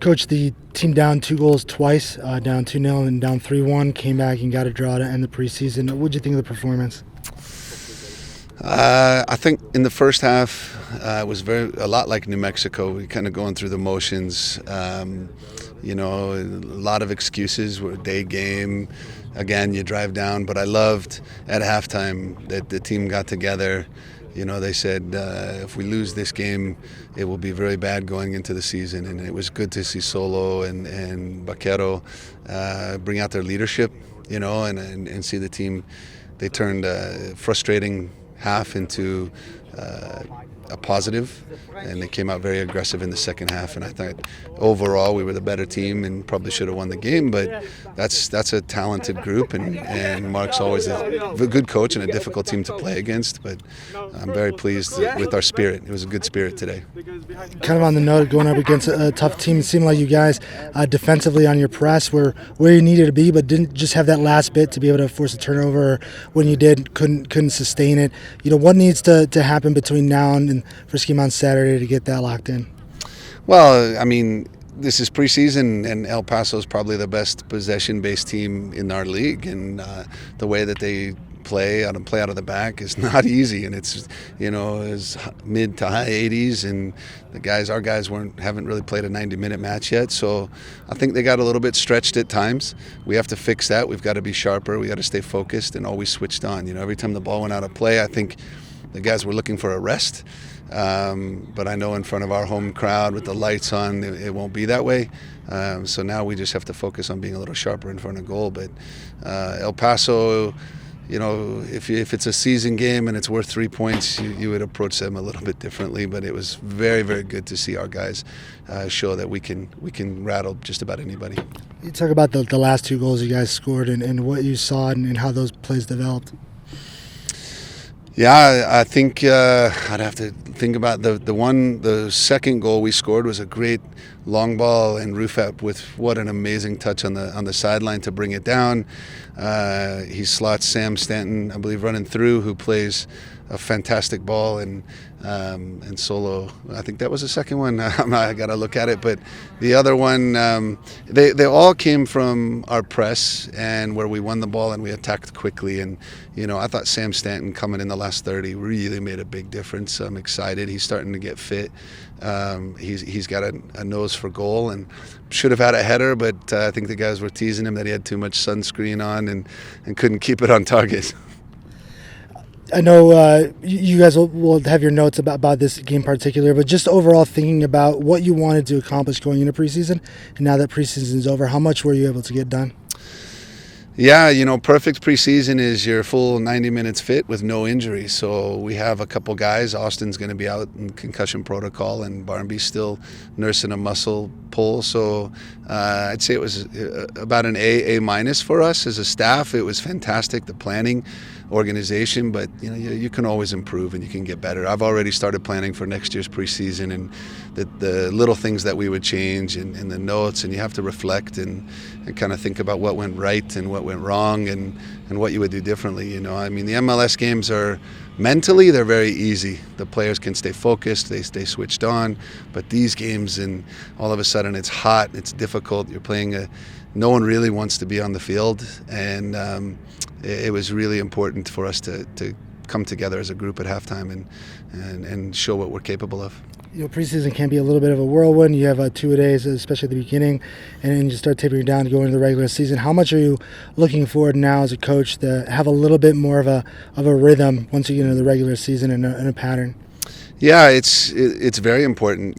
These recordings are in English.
Coach, the team down 2 goals twice, down 2-0 and down 3-1, came back and got a draw to end the preseason. What did you think of the performance? I think in the first half it was a lot like New Mexico. We kind of going through the motions. A lot of excuses. We're a day game. Again, you drive down. But I loved at halftime that the team got together. They said if we lose this game, it will be very bad going into the season. And it was good to see Solo and Vaquero bring out their leadership, and see the team. They turned frustrating half into a positive, and they came out very aggressive in the second half. And I thought overall we were the better team and probably should have won the game. But that's a talented group, and Mark's always a good coach and a difficult team to play against. But I'm very pleased with our spirit. It was a good spirit today. Kind of on the note of going up against a tough team, it seemed like you guys defensively on your press were where you needed to be, but didn't just have that last bit to be able to force a turnover. Or when you did, couldn't sustain it. What needs to happen between now and first game on Saturday to get that locked in? Well, I mean, this is preseason, and El Paso is probably the best possession-based team in our league, and the way that they play out of the back is not easy, and it's is mid to high 80s, and our guys haven't really played a 90-minute match yet, so I think they got a little bit stretched at times. We have to fix that. We've got to be sharper. We got to stay focused and always switched on. Every time the ball went out of play, I think the guys were looking for a rest. But I know in front of our home crowd with the lights on, it won't be that way. So now we just have to focus on being a little sharper in front of goal. But El Paso, if it's a season game and it's worth 3 points, you would approach them a little bit differently. But it was very, very good to see our guys show that we can rattle just about anybody. You talk about the last 2 goals you guys scored and what you saw and how those plays developed. Yeah, I think I'd have to think about the second goal we scored was a great long ball, and Rufat with what an amazing touch on the sideline to bring it down. He slots Sam Stanton, I believe, running through, who plays a fantastic ball, and Solo. I think that was the second one. I got to look at it, but the other one, they all came from our press and where we won the ball and we attacked quickly. And I thought Sam Stanton coming in the last 30 really made a big difference. I'm excited. He's starting to get fit. He's got a nose for goal and should have had a header, but I think the guys were teasing him that he had too much sunscreen on and couldn't keep it on target. I know you guys will have your notes about this game in particular, but just overall thinking about what you wanted to accomplish going into preseason, and now that preseason is over, how much were you able to get done? Yeah, perfect preseason is your full 90 minutes fit with no injuries. So we have a couple guys. Austin's going to be out in concussion protocol, and Barnaby's still nursing a muscle pull. So I'd say it was about an A minus for us as a staff. It was fantastic, the planning, organization, but you can always improve and you can get better. I've already started planning for next year's preseason and the little things that we would change and the notes, and you have to reflect and kind of think about what went right and what went wrong and what you would do differently. I mean, the MLS games are mentally, they're very easy. The players can stay focused, they stay switched on, but these games, and all of a sudden it's hot, it's difficult, you're playing no one really wants to be on the field, and it was really important for us to come together as a group at halftime and show what we're capable of. Preseason can be a little bit of a whirlwind. You have 2-a-days, especially at the beginning, and then you start tapering down to go into the regular season. How much are you looking forward now as a coach to have a little bit more of a rhythm once you get into the regular season and a pattern? Yeah, it's very important.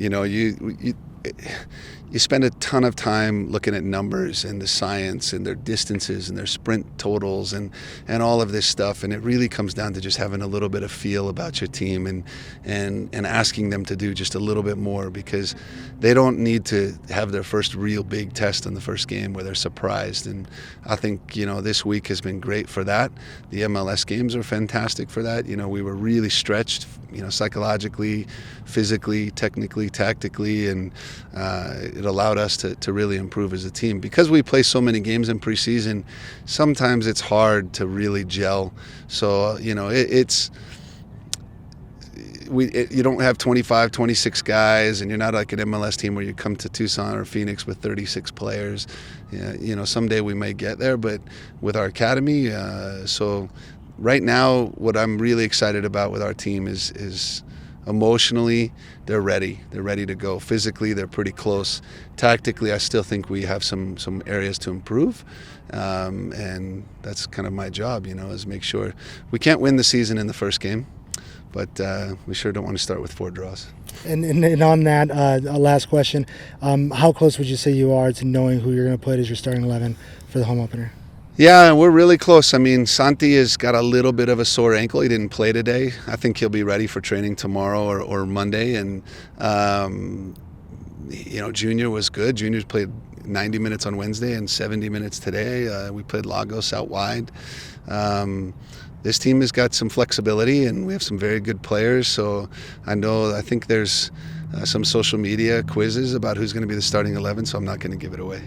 You spend a ton of time looking at numbers and the science and their distances and their sprint totals and all of this stuff, and it really comes down to just having a little bit of feel about your team and asking them to do just a little bit more, because they don't need to have their first real big test in the first game where they're surprised. And I think this week has been great for that. The MLS games are fantastic for that. We were really stretched, psychologically, physically, technically, tactically, and it allowed us to really improve as a team. Because we play so many games in preseason, sometimes it's hard to really gel. So, you don't have 25, 26 guys, and you're not like an MLS team where you come to Tucson or Phoenix with 36 players. Someday we may get there, but with our academy, so right now, what I'm really excited about with our team is emotionally, they're ready. They're ready to go. Physically, they're pretty close. Tactically, I still think we have some areas to improve, and that's kind of my job, is make sure we can't win the season in the first game, but we sure don't want to start with 4 draws. And on that, a last question, how close would you say you are to knowing who you're going to put as your starting 11 for the home opener? Yeah, we're really close. I mean, Santi has got a little bit of a sore ankle. He didn't play today. I think he'll be ready for training tomorrow or Monday. And, Junior was good. Junior's played 90 minutes on Wednesday and 70 minutes today. We played Lagos out wide. This team has got some flexibility, and we have some very good players. So I think there's some social media quizzes about who's going to be the starting 11, so I'm not going to give it away.